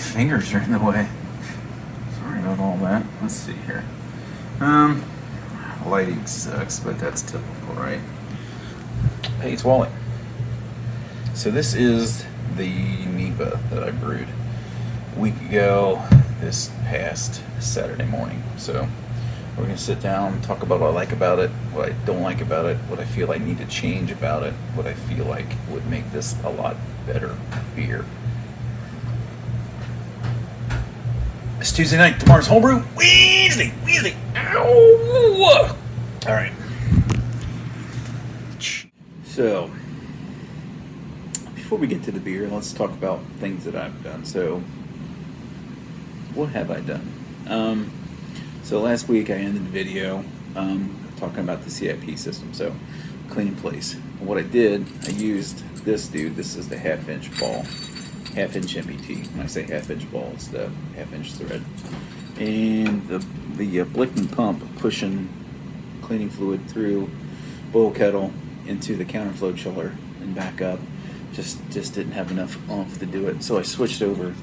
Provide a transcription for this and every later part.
fingers are in the way. Sorry about all that. Let's see here. Lighting sucks, but that's typical, right? Hey, it's Wally. So this is the NEIPA that I brewed a week ago this past Saturday morning. So we're going to sit down, talk about what I like about it, what I don't like about it, what I feel I need to change about it, what I feel like would make this a lot better beer. It's Tuesday night. Tomorrow's Homebrew Wednesday. Ow! All right. So, before we get to the beer, let's talk about things that I've done. So, what have I done? So last week I ended the video talking about the CIP system. So, clean in place. And what I did, I used this dude. This is the half-inch ball. Half-inch MBT. When I say half-inch ball, it's the half-inch thread. And the Blickman pump pushing cleaning fluid through boil kettle into the counterflow chiller and back up just didn't have enough oomph to do it. So I switched over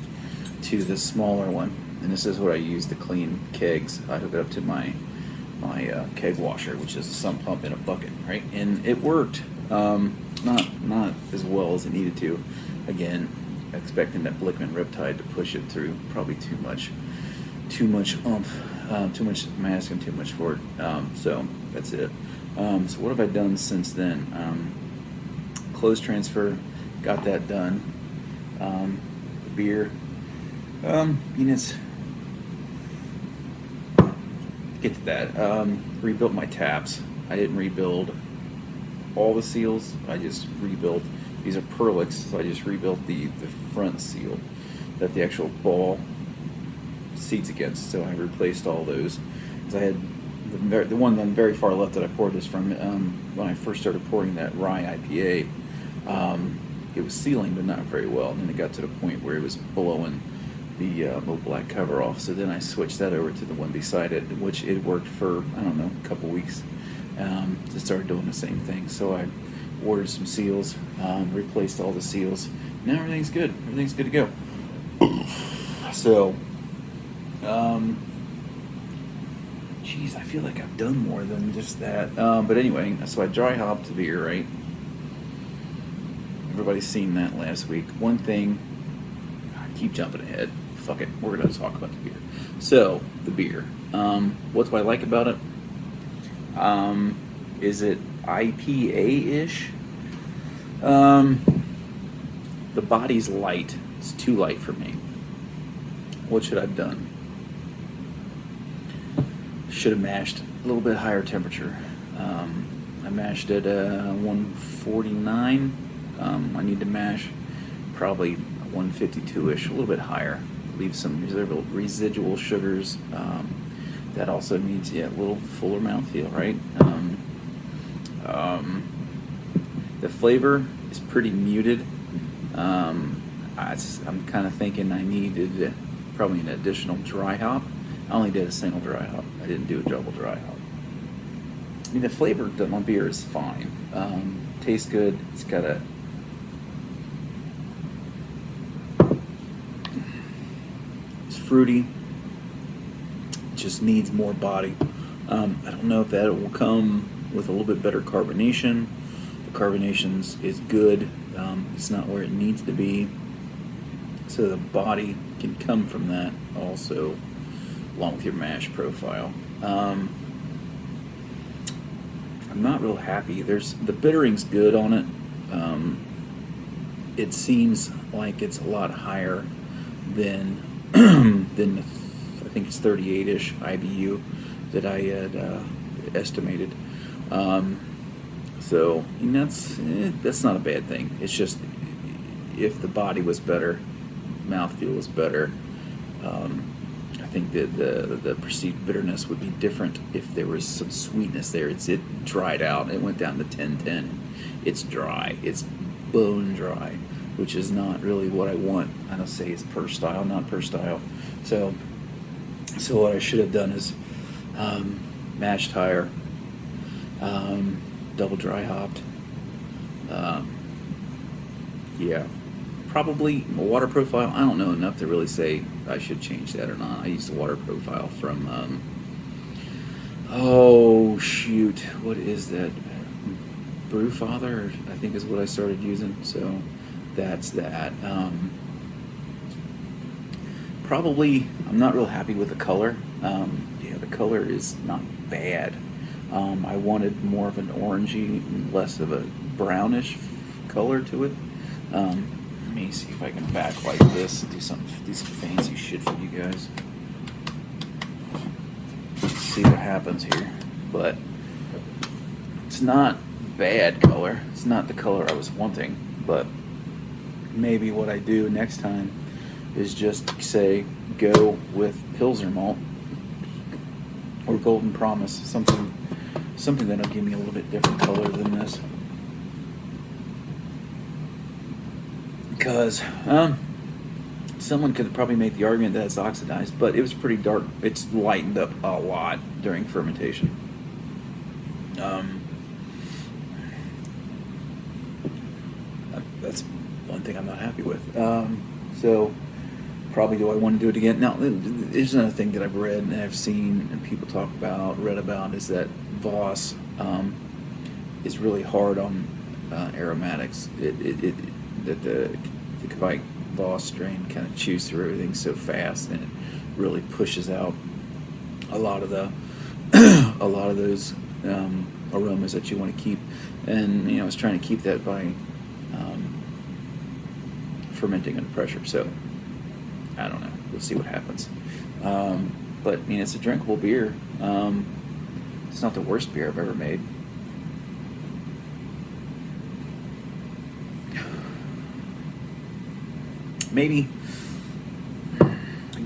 to the smaller one, and this is what I use to clean kegs. I hook it up to my keg washer, which is a sump pump in a bucket, right? And it worked, not as well as it needed to. Again, expecting that Blickman Riptide to push it through, probably too much oomph, too much masking, too much for it. So that's it. So what have I done since then? Clothes transfer, got that done. The beer, it's, get to that. Rebuilt my taps. I didn't rebuild all the seals. I just rebuilt. These are Perlix, so I just rebuilt the front seal that the actual ball seats against. So I replaced all those. Because I had the one on the very far left that I poured this from, when I first started pouring that rye IPA, it was sealing, but not very well. And then it got to the point where it was blowing the little black cover off. So then I switched that over to the one beside it, which it worked for, I don't know, a couple weeks. Just started doing the same thing. So I ordered some seals, replaced all the seals. Now everything's good. Everything's good to go. So, geez, I feel like I've done more than just that. But anyway, so I dry hopped the beer, right? Everybody's seen that last week. One thing, I keep jumping ahead. Fuck it, we're gonna talk about the beer. So, the beer. What do I like about it? Is it IPA-ish? The body's light. It's too light for me. What should I have done? Should have mashed a little bit higher temperature. I mashed at 149. I need to mash probably 152-ish, a little bit higher. Leave some residual sugars. That also needs a little fuller mouthfeel, right? The flavor is pretty muted. I'm kind of thinking I needed probably an additional dry hop. I only did a single dry hop. I didn't do a double dry hop. I mean, the flavor of my beer is fine. Tastes good. It's got it's fruity. It just needs more body. I don't know if that will come with a little bit better carbonation. The carbonation is good. It's not where it needs to be. So the body can come from that also, along with your mash profile. I'm not real happy. The bittering's good on it. It seems like it's a lot higher than than I think it's 38-ish IBU that I had estimated. So and that's not a bad thing. It's just if the body was better, mouthfeel was better. I think that the perceived bitterness would be different if there was some sweetness there. It dried out. It went down to 10-10. It's dry. It's bone dry, which is not really what I want. I don't say it's per style, not per style. So what I should have done is mashed higher, double dry hopped. probably water profile. I don't know enough to really say I should change that or not. I use the water profile from, oh shoot, what is that? Brewfather, I think is what I started using. So that's that. Probably, I'm not real happy with the color. Yeah, the color is not bad. I wanted more of an orangey, less of a brownish color to it. Let me see if I can backlight this and do some fancy shit for you guys. Let's see what happens here. But it's not bad color. It's not the color I was wanting. But maybe what I do next time is just say go with Pilsner malt or Golden Promise, something that'll give me a little bit different color than this. Because someone could probably make the argument that it's oxidized, but it was pretty dark. It's lightened up a lot during fermentation. That's one thing I'm not happy with. So probably do I want to do it again? Now, there's another thing that I've read and I've seen and people read about is that Voss is really hard on aromatics. That the Kvike Voss strain kind of chews through everything so fast and it really pushes out a lot of the a lot of those aromas that you want to keep. And I was trying to keep that by fermenting under pressure. So I don't know. We'll see what happens. But it's a drinkable beer. It's not the worst beer I've ever made. Maybe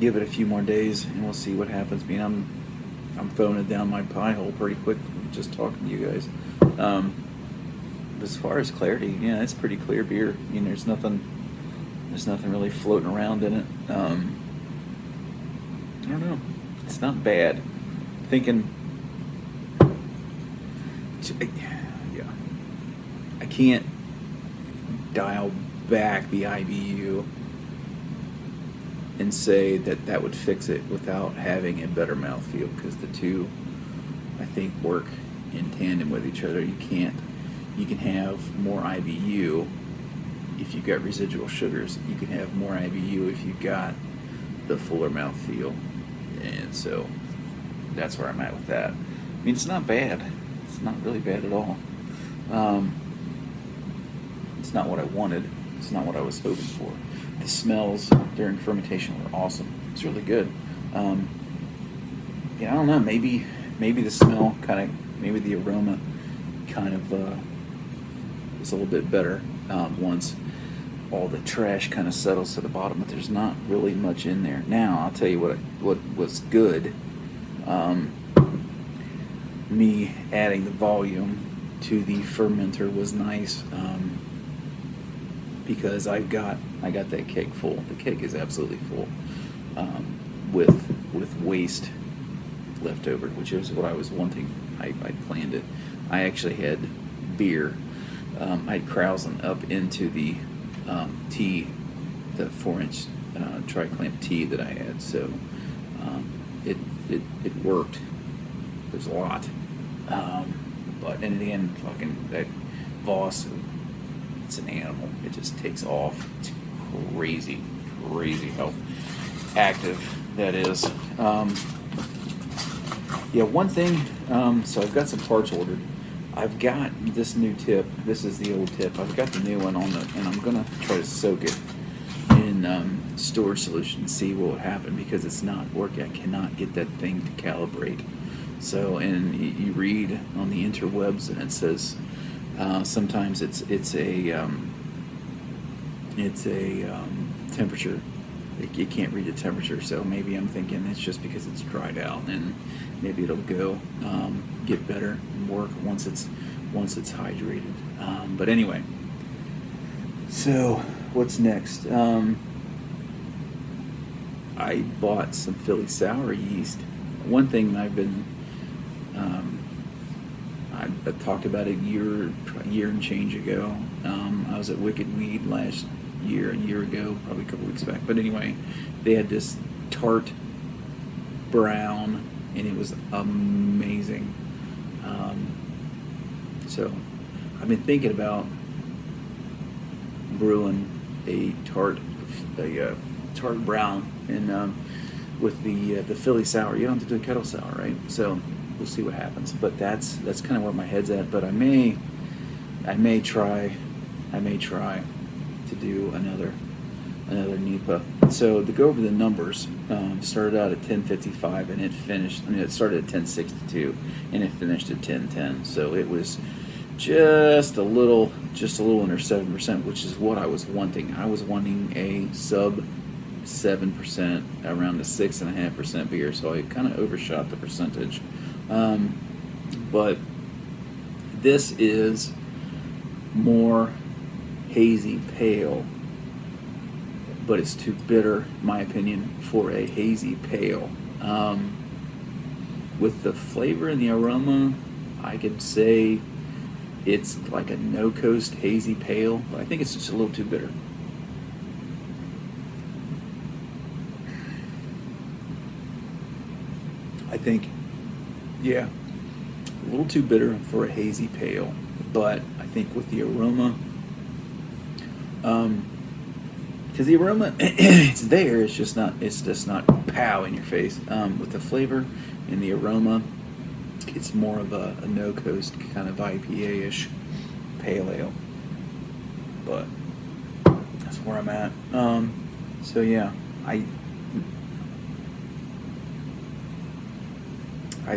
give it a few more days and we'll see what happens. I'm throwing it down my pie hole pretty quick just talking to you guys. As far as clarity, yeah, it's pretty clear beer. There's nothing really floating around in it. I don't know. It's not bad. Thinking, yeah, I can't dial back the IBU and say that would fix it without having a better mouthfeel, because the two, I think, work in tandem with each other. You can have more IBU if you got residual sugars. You can have more IBU if you got the fuller mouthfeel, and so that's where I'm at with that. It's not bad. It's not really bad at all. It's not what I wanted. It's not what I was hoping for. The smells during fermentation were awesome. It's really good. I don't know. Maybe the smell maybe the aroma kind of is a little bit better once all the trash kind of settles to the bottom. But there's not really much in there. Now I'll tell you what was good. Me adding the volume to the fermenter was nice. Because I got that keg full. The keg is absolutely full with waste left over, which is what I was wanting. I planned it. I actually had beer. I had Krausen up into the tea, the 4-inch tri-clamp tea that I had. So it worked. There's a lot, but in the end, fucking that Voss. It's an animal. It just takes off. It's crazy how active that is. One thing. So I've got some parts ordered. I've got this new tip. This is the old tip. I've got the new one and I'm gonna try to soak it in storage solution and see what would happen, because it's not working. I cannot get that thing to calibrate. So, and you read on the interwebs and it says. Sometimes it's a temperature. It can't read the temperature, so maybe I'm thinking it's just because it's dried out, and maybe it'll get better and work once it's hydrated. But anyway, so what's next? I bought some Philly sour yeast. One thing I've been I talked about it a year and change ago. I was at Wicked Weed a year ago, probably a couple weeks back. But anyway, they had this tart brown, and it was amazing. So I've been thinking about brewing a tart brown, and with the Philly sour. You don't have to do a kettle sour, right? So we'll see what happens. But that's kind of where my head's at. But I may try to do another NEIPA. So to go over the numbers, started out at 1055 and it finished. It started at 1062 and it finished at 1010. So it was just a little under 7%, which is what I was wanting. I was wanting a sub 7%, around the 6.5% beer. So I kind of overshot the percentage. But this is more hazy pale, but it's too bitter, in my opinion, for a hazy pale. With the flavor and the aroma, I could say it's like a no-coast hazy pale, but I think it's just a little too bitter. I think, yeah, a little too bitter for a hazy pale, but I think with the aroma, because the aroma, it's there, it's just not pow in your face. With the flavor and the aroma, it's more of a no-coast kind of IPA-ish pale ale, but that's where I'm at. So yeah, I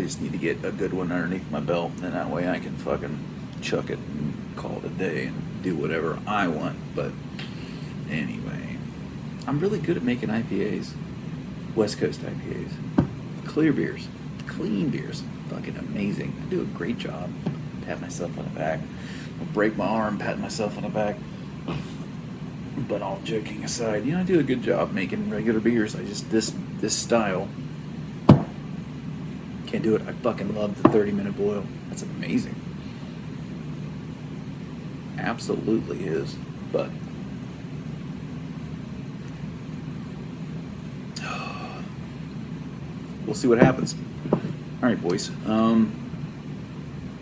just need to get a good one underneath my belt, and that way I can fucking chuck it and call it a day and do whatever I want. But anyway, I'm really good at making IPAs, West Coast IPAs, clear beers, clean beers, fucking amazing. I do a great job. Pat myself on the back. I'll break my arm patting myself on the back. But all joking aside, I do a good job making regular beers. I just this style. Can't do it. I fucking love the 30-minute boil. That's amazing. Absolutely is. But we'll see what happens. All right, boys.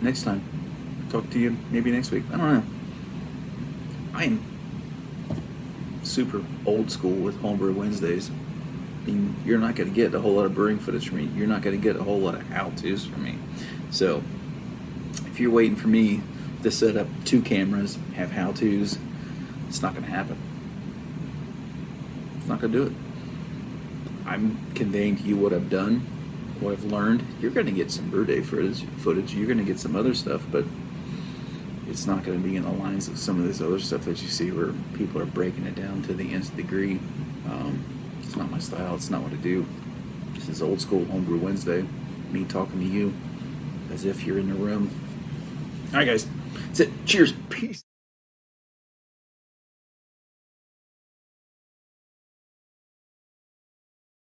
Next time, talk to you maybe next week. I don't know. I am super old school with Homebrew Wednesdays. I mean, you're not going to get a whole lot of brewing footage from me. You're not going to get a whole lot of how-tos from me. So, if you're waiting for me to set up 2 cameras, have how-tos, it's not going to happen. It's not going to do it. I'm conveying to you what I've done, what I've learned. You're going to get some brew day footage. You're going to get some other stuff, but it's not going to be in the lines of some of this other stuff that you see where people are breaking it down to the nth degree. It's not my style. It's not what I do. This is old school Homebrew Wednesday. Me talking to you as if you're in the room. All right, guys. That's it. Cheers. Peace.